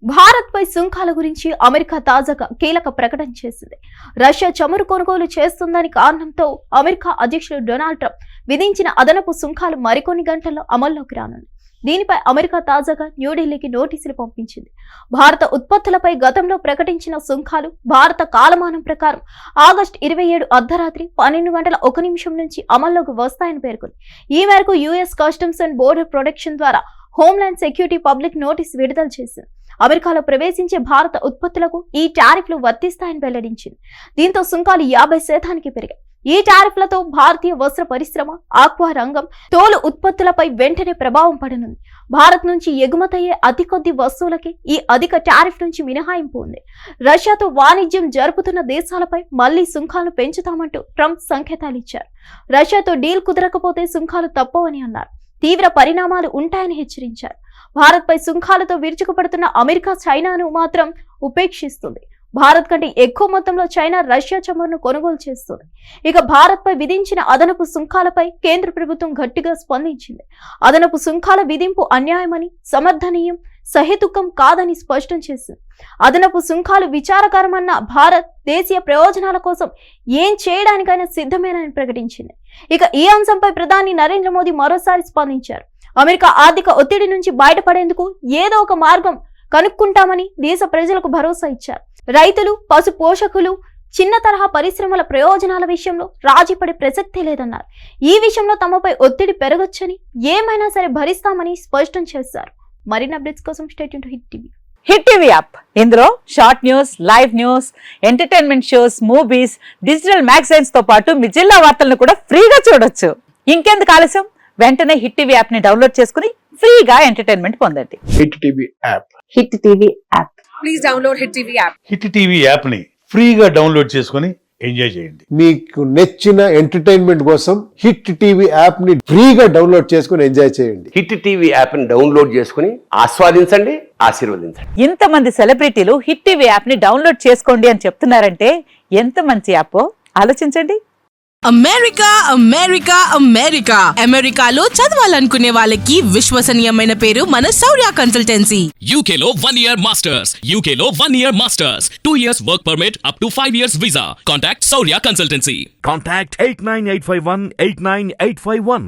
భారత్పై సుంకాల గురించి అమెరికా తాజాగా కీలక ప్రకటన చేసింది. రష్యా చమురు కొనుగోలు చేస్తుందని కారణంతో అమెరికా అధ్యక్షుడు డొనాల్డ్ ట్రంప్ విధించిన అదనపు సుంకాలు మరికొన్ని గంటల్లో అమల్లోకి రానున్నాయి. దీనిపై అమెరికా తాజాగా న్యూఢిల్లీకి నోటీసులు పంపించింది. భారత ఉత్పత్తులపై గతంలో ప్రకటించిన సుంకాలు భారత కాలమానం ప్రకారం ఆగస్టు 27 అర్ధరాత్రి 12:01 నుంచి అమల్లోకి వస్తాయని పేర్కొంది. ఈ మేరకు US customs and border protection ద్వారా హోమ్లాండ్ సెక్యూరిటీ పబ్లిక్ నోటీస్ విడుదల చేసింది. అమెరికాలో ప్రవేశించే భారత ఉత్పత్తులకు ఈ టారిఫ్లు వర్తిస్తాయని వెల్లడించింది. దీంతో సుంకాలు 50% పెరిగాయి. ఈ టారిఫ్లతో భారతీయ వస్త్ర పరిశ్రమ, ఆక్వా రంగం, తోలు ఉత్పత్తులపై వెంటనే ప్రభావం పడనుంది. భారత్ నుంచి ఎగుమతయ్యే అతి కొద్ది వస్తువులకి ఈ అధిక టారిఫ్ నుంచి మినహాయింపు ఉంది. రష్యాతో వాణిజ్యం జరుపుతున్న దేశాలపై మళ్లీ సుంకాలను పెంచుతామంటూ ట్రంప్ సంకేతాలు ఇచ్చారు. రష్యాతో డీల్ కుదరకపోతే సుంకాలు తప్పవని అన్నారు. తీవ్ర పరిణామాలు ఉంటాయని హెచ్చరించారు. భారత్పై సుంకాలతో విరుచుకుపడుతున్న అమెరికా చైనాను మాత్రం ఉపేక్షిస్తుంది. భారత్ కంటే ఎక్కువ మొత్తంలో చైనా రష్యా చమురును కొనుగోలు చేస్తుంది. ఇక భారత్పై విధించిన అదనపు సుంకాలపై కేంద్ర ప్రభుత్వం గట్టిగా స్పందించింది. అదనపు సుంకాల విధింపు అన్యాయమని, సమర్థనీయం, సహేతుకం కాదని స్పష్టం చేసింది. అదనపు సుంకాలు విచారకరమన్న భారత్ దేశీయ ప్రయోజనాల కోసం ఏం చేయడానికైనా సిద్ధమేనని ప్రకటించింది. ఇక ఈ అంశంపై ప్రధాని నరేంద్ర మోదీ మరోసారి స్పందించారు. అమెరికా ఆర్థిక ఒత్తిడి నుంచి బయటపడేందుకు ఏదో ఒక మార్గం కనుక్కుంటామని దేశ ప్రజలకు భరోసా ఇచ్చారు. రైతులు, పశు పోషకులు, చిన్న తరహా పరిశ్రమల ప్రయోజనాల విషయంలో రాజీపడే ప్రసక్తే లేదన్నారు. ఈ విషయంలో తమపై ఒత్తిడి పెరగొచ్చని, ఏమైనా సరే భరిస్తామని స్పష్టం చేశారు. మరిన్ని అప్డేట్స్ కోసం stay tune to Hit TV. Hit TV app ఇందులో short news, live news, entertainment shows, movies, digital magazines తో పాటు మీ జిల్లా వార్తలను కూడా ఫ్రీగా చూడొచ్చు. ఇంకెందుకు ఆలస్యం, వెంటనే హిట్ టీవీ యాప్ ని డౌన్లోడ్ చేసుకుని ఫ్రీగా ఎంటర్టైన్మెంట్ పొందండి. Hit TV app. Hit TV app. Please download hit TV app. Hit TV app ని ఫ్రీగా డౌన్లోడ్ చేసుకుని ఎంజాయ్ చేయండి. మీకు నచ్చిన ఎంటర్టైన్మెంట్ కోసం హిట్ టీవీ యాప్ ని ఫ్రీగా డౌన్లోడ్ చేసుకుని ఎంజాయ్ చేయండి. హిట్ టీవీ యాప్ ని డౌన్లోడ్ చేసుకుని ఆస్వాదించండి, ఆశీర్వదించండి. ఇంతమంది సెలబ్రిటీలు హిట్ టీవీ యాప్ ని డౌన్లోడ్ చేసుకోండి అని చెప్తున్నారంటే ఎంత మంచి యాప్ ఆలోచించండి. అమెరికా అమెరికా అమెరికా అమెరికాలో చదవాలనుకునే వాళ్ళకి విశ్వసనీయమైన పేరు మన శౌర్య కన్సల్టెన్సీ. UK లో 1 year masters, UK లో 1 year masters, 2 years work permit up to 5 years visa. Contact Saurya Consultancy. Contact 89851 89851.